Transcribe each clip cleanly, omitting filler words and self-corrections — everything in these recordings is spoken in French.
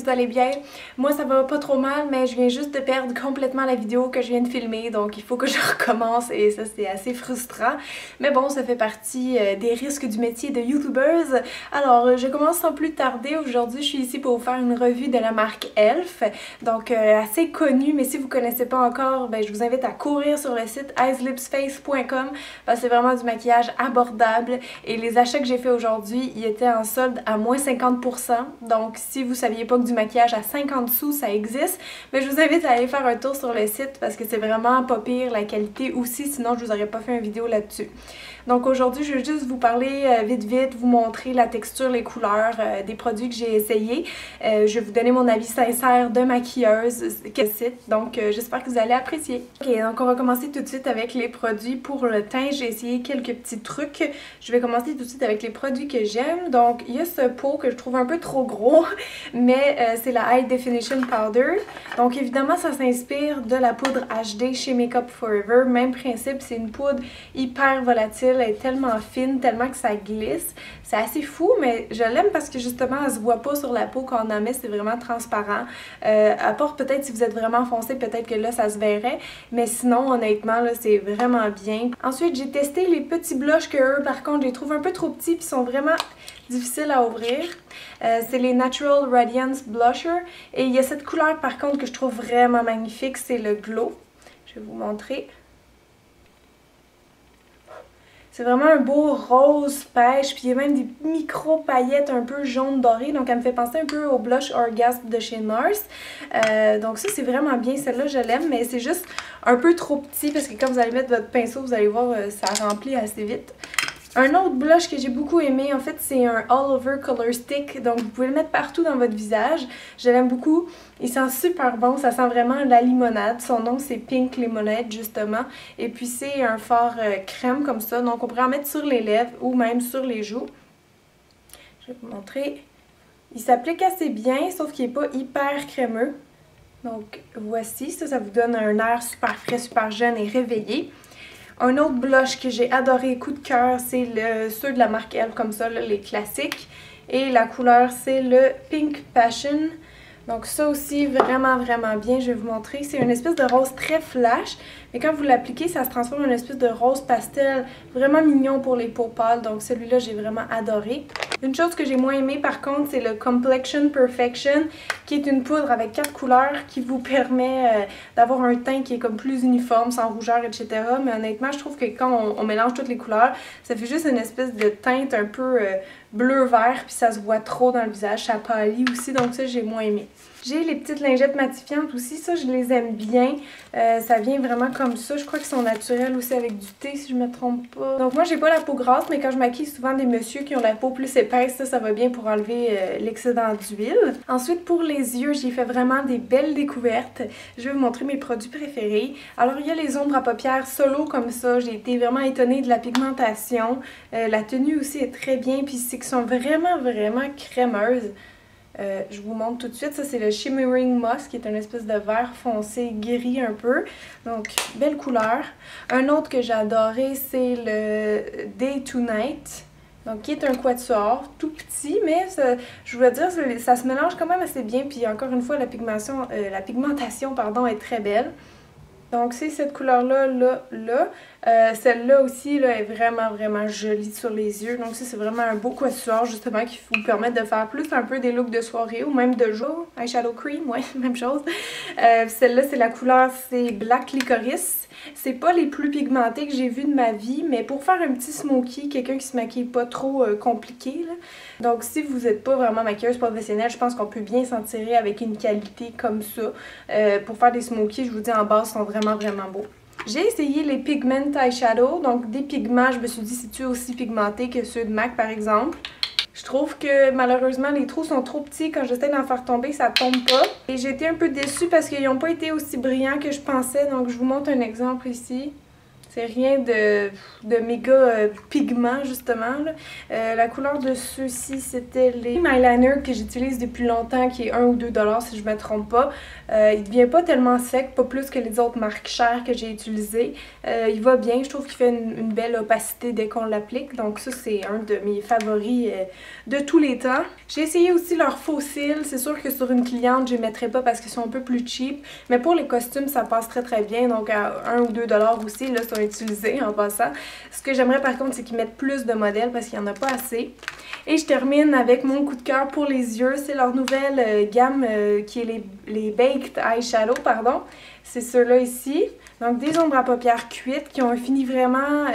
vous allez bien. Moi ça va pas trop mal, mais je viens juste de perdre complètement la vidéo que je viens de filmer, donc il faut que je recommence et ça c'est assez frustrant. Mais bon, ça fait partie des risques du métier de youtubeuse. Alors je commence sans plus tarder. Aujourd'hui je suis ici pour vous faire une revue de la marque Elf, donc assez connue, mais si vous connaissez pas encore, ben, je vous invite à courir sur le site eyeslipsface.com parce que c'est vraiment du maquillage abordable et les achats que j'ai fait aujourd'hui, ils étaient en solde à moins 50%. Donc si vous saviez pas que du maquillage à 50 sous ça existe, mais je vous invite à aller faire un tour sur le site parce que c'est vraiment pas pire la qualité aussi, sinon je vous aurais pas fait une vidéo là-dessus. Donc aujourd'hui je vais juste vous parler vite, vous montrer la texture, les couleurs des produits que j'ai essayés. Je vais vous donner mon avis sincère de maquilleuse, donc j'espère que vous allez apprécier. Ok, donc on va commencer tout de suite avec les produits pour le teint. J'ai essayé quelques petits trucs. Je vais commencer tout de suite avec les produits que j'aime. Donc il y a ce pot que je trouve un peu trop gros, mais c'est la High Definition Powder. Donc évidemment ça s'inspire de la poudre HD chez Makeup Forever. Même principe, c'est une poudre hyper volatile. Elle est tellement fine, tellement que ça glisse. C'est assez fou, mais je l'aime parce que justement, elle se voit pas sur la peau quand on en met, c'est vraiment transparent. À part peut-être si vous êtes vraiment foncé, peut-être que là, ça se verrait. Mais sinon, honnêtement, là, c'est vraiment bien. Ensuite, j'ai testé les petits blushs que eux, par contre, je les trouve un peu trop petits puis sont vraiment difficiles à ouvrir. C'est les Natural Radiance Blusher. Et il y a cette couleur, par contre, que je trouve vraiment magnifique, c'est le Glow. Je vais vous montrer. C'est vraiment un beau rose pêche, puis il y a même des micro paillettes un peu jaune doré, donc elle me fait penser un peu au blush Orgasme de chez NARS. Donc ça c'est vraiment bien, celle-là je l'aime, mais c'est juste un peu trop petit parce que quand vous allez mettre votre pinceau, vous allez voir ça remplit assez vite. Un autre blush que j'ai beaucoup aimé, en fait, c'est un All Over Color Stick. Donc, vous pouvez le mettre partout dans votre visage. Je l'aime beaucoup. Il sent super bon. Ça sent vraiment la limonade. Son nom, c'est Pink Lemonade, justement. Et puis, c'est un fard crème comme ça. Donc, on pourrait en mettre sur les lèvres ou même sur les joues. Je vais vous montrer. Il s'applique assez bien, sauf qu'il n'est pas hyper crémeux. Donc, voici. Ça vous donne un air super frais, super jeune et réveillé. Un autre blush que j'ai adoré, coup de cœur, c'est ceux de la marque Elf, comme ça, là, les classiques. Et la couleur, c'est le Pink Passion. Donc ça aussi, vraiment bien. Je vais vous montrer. C'est une espèce de rose très flash. Mais quand vous l'appliquez, ça se transforme en une espèce de rose pastel. Vraiment mignon pour les peaux pâles. Donc celui-là, j'ai vraiment adoré. Une chose que j'ai moins aimé par contre, c'est le Complexion Perfection, qui est une poudre avec 4 couleurs qui vous permet d'avoir un teint qui est comme plus uniforme, sans rougeur, etc. Mais honnêtement, je trouve que quand on mélange toutes les couleurs, ça fait juste une espèce de teinte un peu bleu-vert, puis ça se voit trop dans le visage, ça pâlit aussi, donc ça j'ai moins aimé. J'ai les petites lingettes matifiantes aussi, ça je les aime bien, ça vient vraiment comme ça, je crois qu'ils sont naturels aussi avec du thé si je me trompe pas. Donc moi j'ai pas la peau grasse, mais quand je maquille souvent des messieurs qui ont la peau plus épaisse, ça va bien pour enlever l'excédent d'huile. Ensuite pour les yeux, j'ai fait vraiment des belles découvertes, je vais vous montrer mes produits préférés. Alors il y a les ombres à paupières solo comme ça, j'ai été vraiment étonnée de la pigmentation, la tenue aussi est très bien, puis c'est qu'ils sont vraiment crémeuses. Je vous montre tout de suite, ça c'est le Shimmering Moss qui est une espèce de vert foncé gris un peu, donc belle couleur. Un autre que j'ai adoré c'est le Day to Night, donc qui est un quatuor tout petit, mais ça, je voulais dire ça se mélange quand même assez bien, puis encore une fois la pigmentation pardon, est très belle. Donc c'est cette couleur-là, celle-là aussi là, est vraiment jolie sur les yeux. Donc ça c'est vraiment un beau quatuor justement qui vous permet de faire plus un peu des looks de soirée ou même de jour. Eyeshadow cream, ouais, même chose. Celle-là c'est la couleur, c'est Black Licorice. C'est pas les plus pigmentés que j'ai vu de ma vie, mais pour faire un petit smoky, quelqu'un qui se maquille pas trop compliqué, là. Donc si vous n'êtes pas vraiment maquilleuse professionnelle, je pense qu'on peut bien s'en tirer avec une qualité comme ça. Pour faire des smokies, je vous dis en base, sont vraiment beaux. J'ai essayé les Pigment Eyeshadow, donc des pigments, je me suis dit c'est-tu aussi pigmenté que ceux de MAC par exemple. Je trouve que malheureusement les trous sont trop petits, quand j'essaie d'en faire tomber ça tombe pas. Et j'ai été un peu déçue parce qu'ils n'ont pas été aussi brillants que je pensais, donc je vous montre un exemple ici. C'est rien de méga pigment justement. Là. La couleur de ceux-ci, c'était les eyeliners que j'utilise depuis longtemps, qui est 1 ou 2 $ si je me trompe pas. Il devient pas tellement sec, pas plus que les autres marques chères que j'ai utilisées. Il va bien, je trouve qu'il fait une belle opacité dès qu'on l'applique. Donc ça, c'est un de mes favoris de tous les temps. J'ai essayé aussi leurs faux cils. C'est sûr que sur une cliente, je les mettrai pas parce qu'ils sont un peu plus cheap. Mais pour les costumes, ça passe très très bien. Donc à 1 ou 2 $ aussi, là, sont utilisés en passant. Ce que j'aimerais par contre, c'est qu'ils mettent plus de modèles parce qu'il n'y en a pas assez. Et je termine avec mon coup de cœur pour les yeux. C'est leur nouvelle gamme qui est les Baked Eyeshadow, pardon. C'est ceux-là ici. Donc des ombres à paupières cuites qui ont un fini vraiment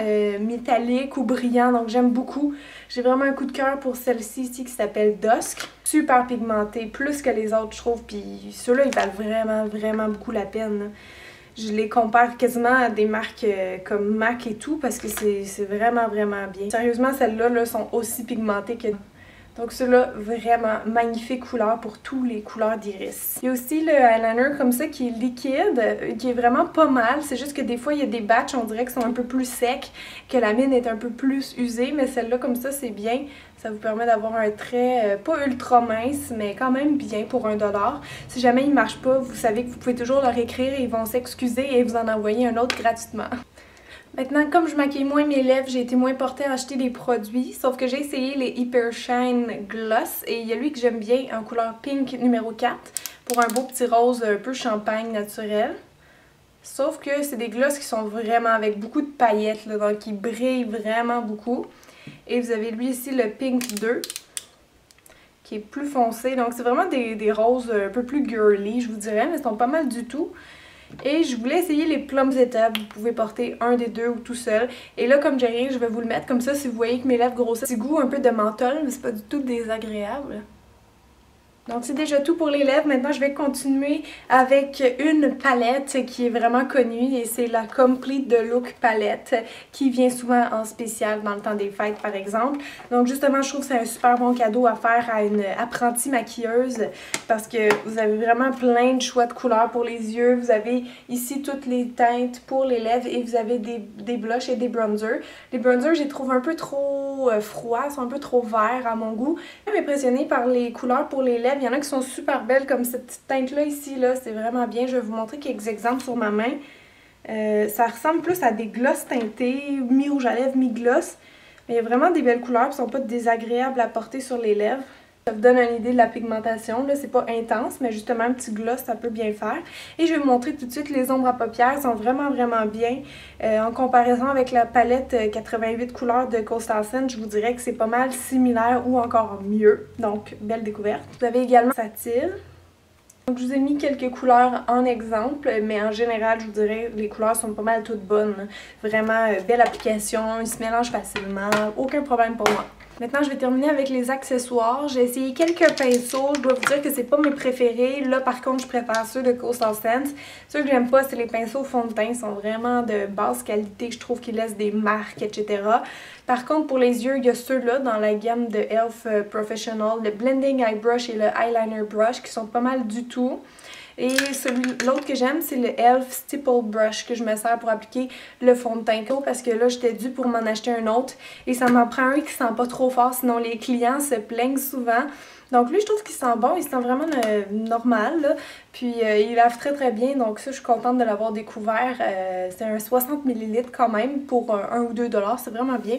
métallique ou brillant. Donc j'aime beaucoup. J'ai vraiment un coup de cœur pour celle-ci ici qui s'appelle Dusk. Super pigmentée, plus que les autres je trouve. Puis ceux-là ils valent vraiment vraiment beaucoup la peine. Là. Je les compare quasiment à des marques comme MAC et tout parce que c'est vraiment vraiment bien. Sérieusement, celles-là là, sont aussi pigmentées que... Donc ceux-là, vraiment magnifique couleur pour tous les couleurs d'iris. Il y a aussi le eyeliner comme ça qui est liquide, qui est vraiment pas mal. C'est juste que des fois, il y a des batchs, on dirait, qui sont un peu plus secs, que la mine est un peu plus usée. Mais celle-là, comme ça, c'est bien. Ça vous permet d'avoir un trait pas ultra mince, mais quand même bien pour 1 $. Si jamais il marche pas, vous savez que vous pouvez toujours leur écrire et ils vont s'excuser et vous en envoyer un autre gratuitement. Maintenant, comme je maquille moins mes lèvres, j'ai été moins portée à acheter des produits, sauf que j'ai essayé les Hyper Shine Gloss et il y a lui que j'aime bien en couleur pink numéro 4 pour un beau petit rose un peu champagne naturel. Sauf que c'est des glosses qui sont vraiment avec beaucoup de paillettes, là, donc qui brillent vraiment beaucoup. Et vous avez lui ici le Pink 2 qui est plus foncé, donc c'est vraiment des roses un peu plus girly, je vous dirais, mais ils sont pas mal du tout. Et je voulais essayer les Plums Étapes. Vous pouvez porter un des deux ou tout seul. Et là, comme j'ai rien, je vais vous le mettre. Comme ça, si vous voyez que mes lèvres grossissent, petit goût un peu de menthol, mais c'est pas du tout désagréable. Donc c'est déjà tout pour les lèvres. Maintenant je vais continuer avec une palette qui est vraiment connue et c'est la Complete The Look palette qui vient souvent en spécial dans le temps des fêtes par exemple. Donc justement je trouve que c'est un super bon cadeau à faire à une apprentie maquilleuse parce que vous avez vraiment plein de choix de couleurs pour les yeux. Vous avez ici toutes les teintes pour les lèvres et vous avez des blushs et des bronzers. Les bronzers je les trouve un peu trop froids, sont un peu trop verts à mon goût. Je suis impressionnée par les couleurs pour les lèvres. Il y en a qui sont super belles comme cette petite teinte-là ici, là, c'est vraiment bien. Je vais vous montrer quelques exemples sur ma main. Ça ressemble plus à des glosses teintés, mi-rouge à lèvres, mi-gloss. Mais il y a vraiment des belles couleurs qui ne sont pas désagréables à porter sur les lèvres. Ça vous donne une idée de la pigmentation, là, c'est pas intense, mais justement un petit gloss, ça peut bien faire. Et je vais vous montrer tout de suite les ombres à paupières, sont vraiment vraiment bien. En comparaison avec la palette 88 couleurs de Coastal Scent, je vous dirais que c'est pas mal similaire ou encore mieux. Donc, belle découverte. Vous avez également Satyr. Donc je vous ai mis quelques couleurs en exemple, mais en général, je vous dirais les couleurs sont pas mal toutes bonnes. Vraiment belle application, ils se mélangent facilement, aucun problème pour moi. Maintenant, je vais terminer avec les accessoires. J'ai essayé quelques pinceaux. Je dois vous dire que c'est pas mes préférés. Là, par contre, je préfère ceux de Coastal Scent. Ceux que j'aime pas, c'est les pinceaux fond de teint. Ils sont vraiment de basse qualité. Je trouve qu'ils laissent des marques, etc. Par contre, pour les yeux, il y a ceux-là dans la gamme de e.l.f. Professional, le Blending Eye Brush et le Eyeliner Brush, qui sont pas mal du tout. Et l'autre que j'aime, c'est le e.l.f. Stipple Brush que je me sers pour appliquer le fond de teint. Parce que là, j'étais due pour m'en acheter un autre. Et ça m'en prend un qui sent pas trop fort, sinon les clients se plaignent souvent. Donc lui, je trouve qu'il sent bon, il sent vraiment normal. Là. Puis il lave très très bien, donc ça, je suis contente de l'avoir découvert. C'est un 60 ml quand même pour 1 ou 2 $, c'est vraiment bien.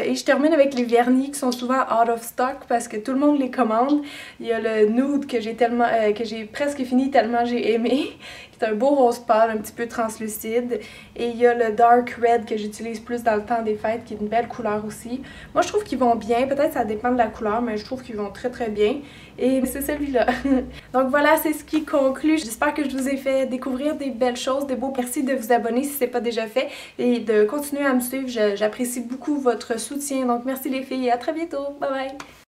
Et je termine avec les vernis qui sont souvent out of stock parce que tout le monde les commande. Il y a le nude que j'ai presque fini tellement j'ai aimé, qui est un beau rose pâle, un petit peu translucide. Et il y a le dark red que j'utilise plus dans le temps des fêtes, qui est une belle couleur aussi. Moi je trouve qu'ils vont bien, peut-être ça dépend de la couleur, mais je trouve qu'ils vont très très bien. Et c'est celui-là. Donc voilà, c'est ce qui conclut. J'espère que je vous ai fait découvrir des belles choses, des beaux. Merci de vous abonner si ce n'est pas déjà fait et de continuer à me suivre. J'apprécie beaucoup votre soutien. Donc merci les filles et à très bientôt. Bye bye!